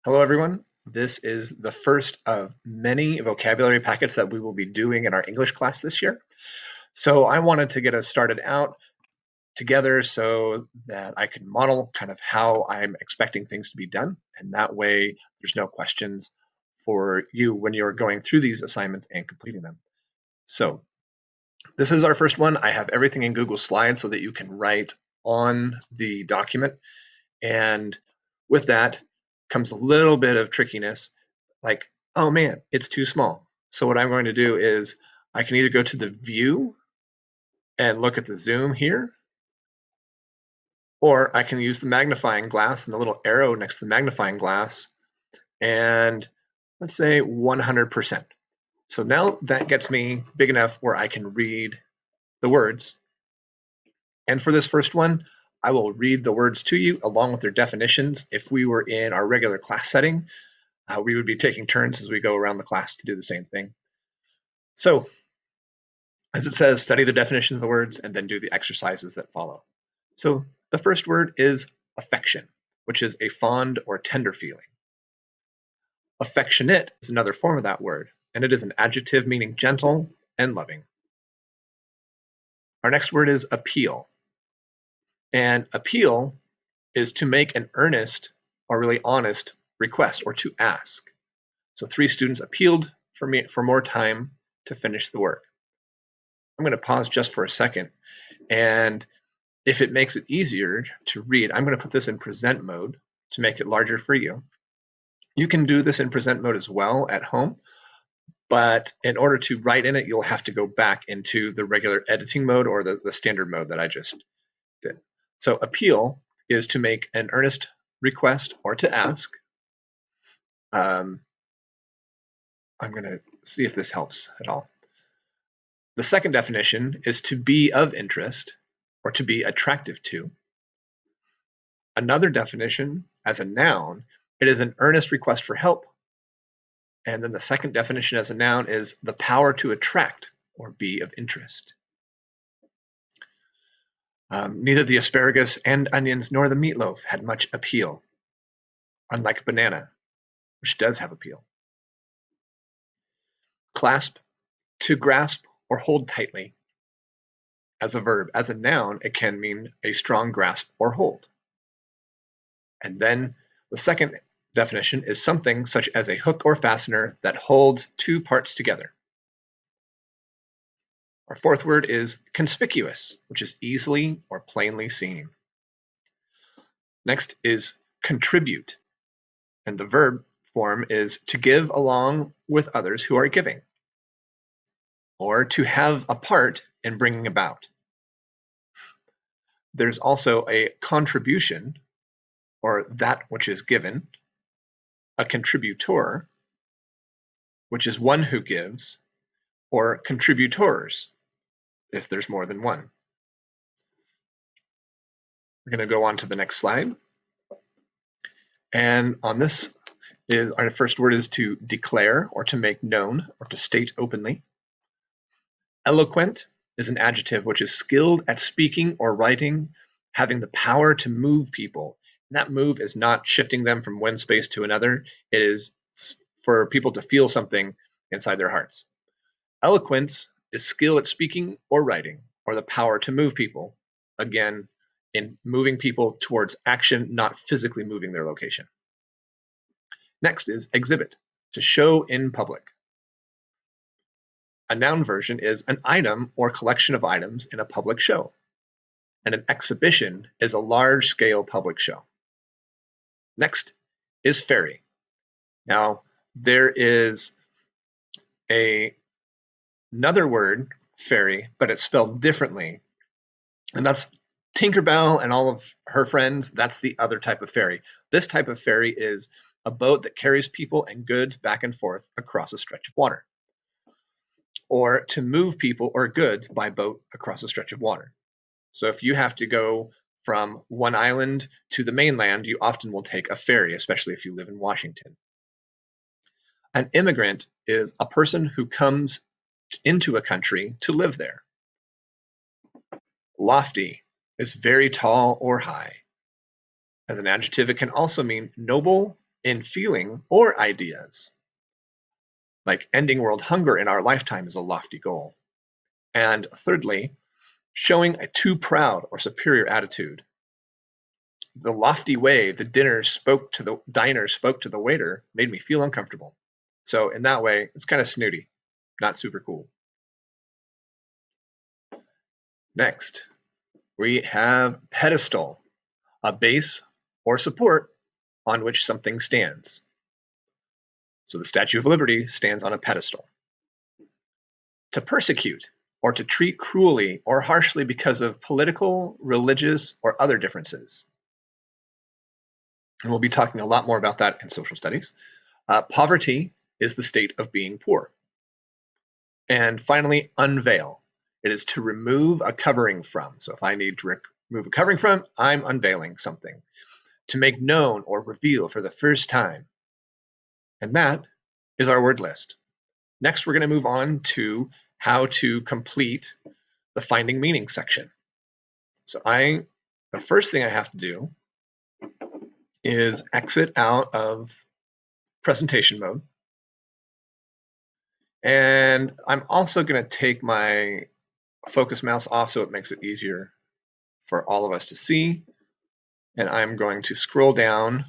Hello, everyone. This is the first of many vocabulary packets that we will be doing in our English class this year. So I wanted to get us started out together so that I can model kind of how I'm expecting things to be done. And that way there's no questions for you when you're going through these assignments and completing them. So this is our first one. I have everything in Google Slides so that you can write on the document. And with that comes a little bit of trickiness, like, oh man, it's too small. So what I'm going to do is I can either go to the view and look at the zoom here, or I can use the magnifying glass and the little arrow next to the magnifying glass, and let's say 100%. So now that gets me big enough where I can read the words. And for this first one, I will read the words to you along with their definitions. If we were in our regular class setting, we would be taking turns as we go around the class to do the same thing. So, as it says, study the definition of the words and then do the exercises that follow. So, the first word is affection, which is a fond or tender feeling. Affectionate is another form of that word, and it is an adjective meaning gentle and loving. Our next word is appeal. And appeal is to make an earnest or really honest request or to ask. So 3 students appealed for more time to finish the work. I'm going to pause just for a second, and if it makes it easier to read, I'm going to put this in present mode to make it larger for you. You can do this in present mode as well at home, but in order to write in it, you'll have to go back into the regular editing mode or the standard mode that I just did. So appeal is to make an earnest request or to ask. I'm going to see if this helps at all. The second definition is to be of interest or to be attractive to. Another definition, as a noun, it is an earnest request for help. And then the second definition as a noun is the power to attract or be of interest. Neither the asparagus and onions nor the meatloaf had much appeal, unlike banana, which does have appeal. Clasp, to grasp or hold tightly. As a verb, as a noun, it can mean a strong grasp or hold. And then the second definition is something such as a hook or fastener that holds 2 parts together. Our fourth word is conspicuous, which is easily or plainly seen. Next is contribute, and the verb form is to give along with others who are giving, or to have a part in bringing about. There's also a contribution, or that which is given, a contributor, which is one who gives, or contributors, if there's more than one. We're going to go on to the next slide. And on this is our first word is to declare or to make known or to state openly. Eloquent is an adjective which is skilled at speaking or writing, having the power to move people. And that move is not shifting them from one space to another. It is for people to feel something inside their hearts. Eloquence is skill at speaking or writing, or the power to move people. Again, in moving people towards action, not physically moving their location. Next is exhibit, to show in public. A noun version is an item or collection of items in a public show. And an exhibition is a large-scale public show. Next is ferry. Now, there is another word, ferry, but it's spelled differently. And that's Tinkerbell and all of her friends. That's the other type of ferry. This type of ferry is a boat that carries people and goods back and forth across a stretch of water, or to move people or goods by boat across a stretch of water. So if you have to go from one island to the mainland, you often will take a ferry, especially if you live in Washington. An immigrant is a person who comes into a country to live there. Lofty is very tall or high. As an adjective, it can also mean noble in feeling or ideas. Like ending world hunger in our lifetime is a lofty goal. And thirdly, showing a too proud or superior attitude. The lofty way the diner spoke to the waiter made me feel uncomfortable. So in that way, it's kind of snooty, not super cool. Next, we have pedestal, a base or support on which something stands. So the Statue of Liberty stands on a pedestal. To persecute, or to treat cruelly or harshly because of political, religious, or other differences. And we'll be talking a lot more about that in social studies. Poverty is the state of being poor. And finally, unveil. It is to remove a covering from. So if I need to remove a covering from, I'm unveiling something. To make known or reveal for the first time. And that is our word list. Next, we're going to move on to how to complete the finding meaning section. So the first thing I have to do is exit out of presentation mode. And I'm also going to take my focus mouse off so it makes it easier for all of us to see. And I'm going to scroll down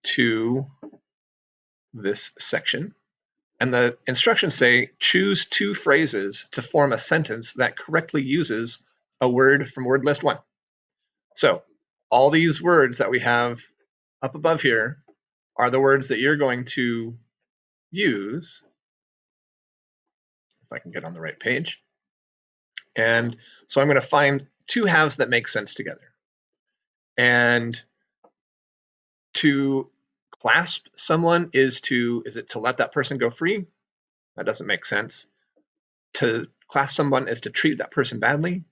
to this section. And the instructions say, choose 2 phrases to form a sentence that correctly uses a word from word list 1. So all these words that we have up above here are the words that you're going to use. If I can get on the right page. And so I'm going to find 2 halves that make sense together. And to clasp someone is it to let that person go free? That doesn't make sense. To clasp someone is to treat that person badly?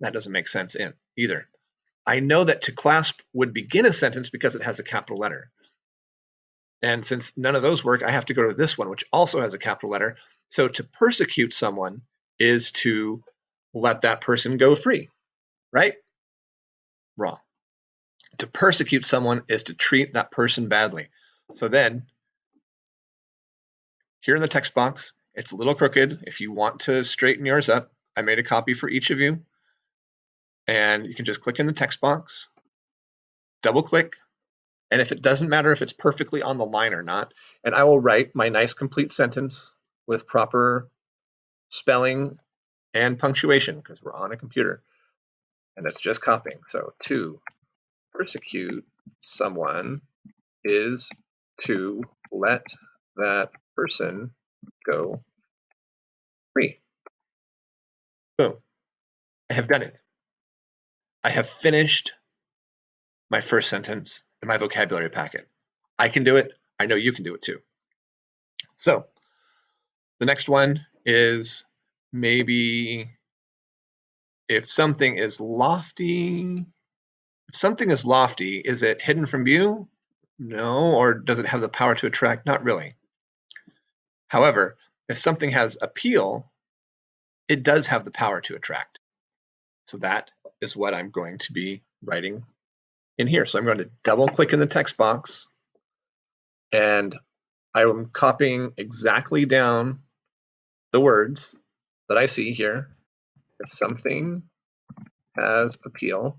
That doesn't make sense either. I know that to clasp would begin a sentence because it has a capital letter. And since none of those work, I have to go to this one, which also has a capital letter. So to persecute someone is to let that person go free, right? Wrong. To persecute someone is to treat that person badly. So then, here in the text box, it's a little crooked. If you want to straighten yours up, I made a copy for each of you. And you can just click in the text box, double click, and if it doesn't matter if it's perfectly on the line or not, and I will write my nice complete sentence with proper spelling and punctuation because we're on a computer and it's just copying. So to persecute someone is to let that person go free. Boom. I have done it. I have finished my first sentence in my vocabulary packet. I can do it. I know you can do it too. So the next one is maybe if something is lofty. If something is lofty, is it hidden from view? No. Or does it have the power to attract? Not really. However, if something has appeal, it does have the power to attract. So that is what I'm going to be writing in here. So I'm going to double click in the text box and I am copying exactly down the words that I see here. If something has appeal,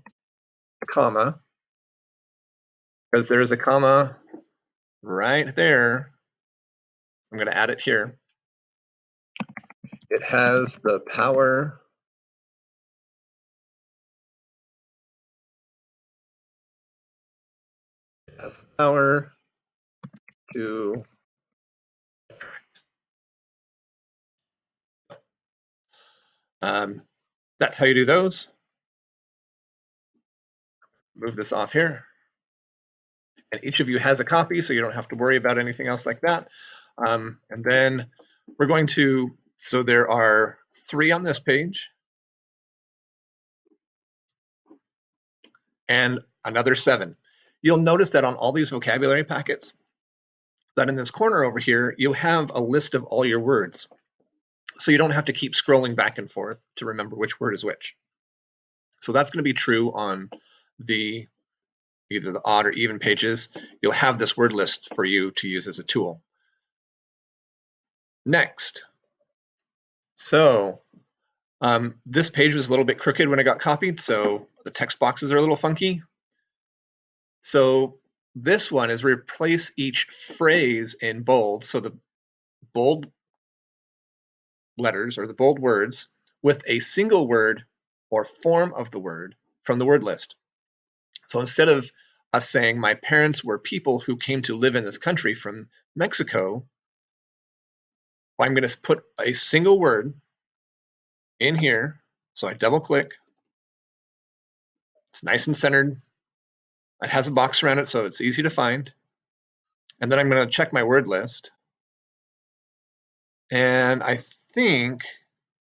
comma, because there is a comma right there, I'm going to add it here. It has the power to that's how you do those. Move this off here. And each of you has a copy, so you don't have to worry about anything else like that. And then we're going to, so there are 3 on this page and another 7. You'll notice that on all these vocabulary packets, that in this corner over here, you have a list of all your words. So you don't have to keep scrolling back and forth to remember which word is which. So that's going to be true on the either the odd or even pages, you'll have this word list for you to use as a tool. Next. So this page was a little bit crooked when it got copied, so the text boxes are a little funky. So this one is replace each phrase in bold, so the bold letters or the bold words with a single word or form of the word from the word list. So instead of us saying my parents were people who came to live in this country from Mexico, I'm going to put a single word in here. So I double click. It's nice and centered. It has a box around it, so it's easy to find. And then I'm going to check my word list. And I think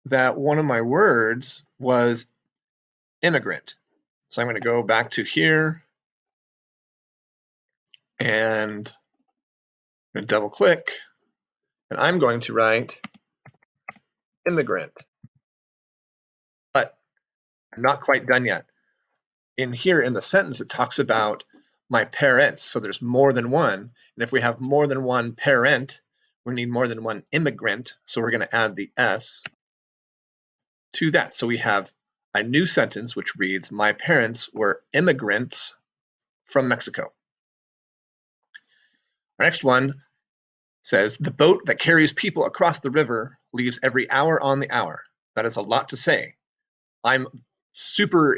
that one of my words was immigrant. So I'm going to go back to here and I'm going to double click. And I'm going to write immigrant. But I'm not quite done yet. In here in the sentence, it talks about my parents. So there's more than one. And if we have more than one parent, we need more than one immigrant. So we're going to add the S to that. So we have a new sentence which reads, my parents were immigrants from Mexico. Our next one says, the boat that carries people across the river leaves every hour on the hour. That is a lot to say. I'm super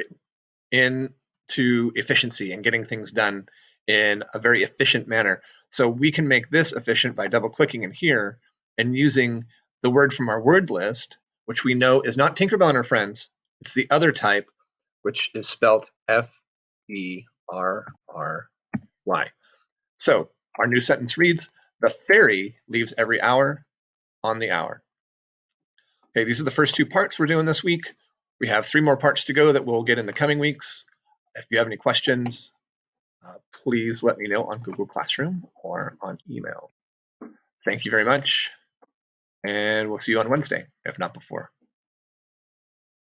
into efficiency and getting things done in a very efficient manner. So we can make this efficient by double clicking in here and using the word from our word list, which we know is not Tinkerbell and her friends. It's the other type, which is spelt Ferrry. So our new sentence reads, the ferry leaves every hour on the hour. Okay, these are the first two parts we're doing this week. We have 3 more parts to go that we'll get in the coming weeks. If you have any questions, please let me know on Google Classroom or on email. Thank you very much, and we'll see you on Wednesday, if not before.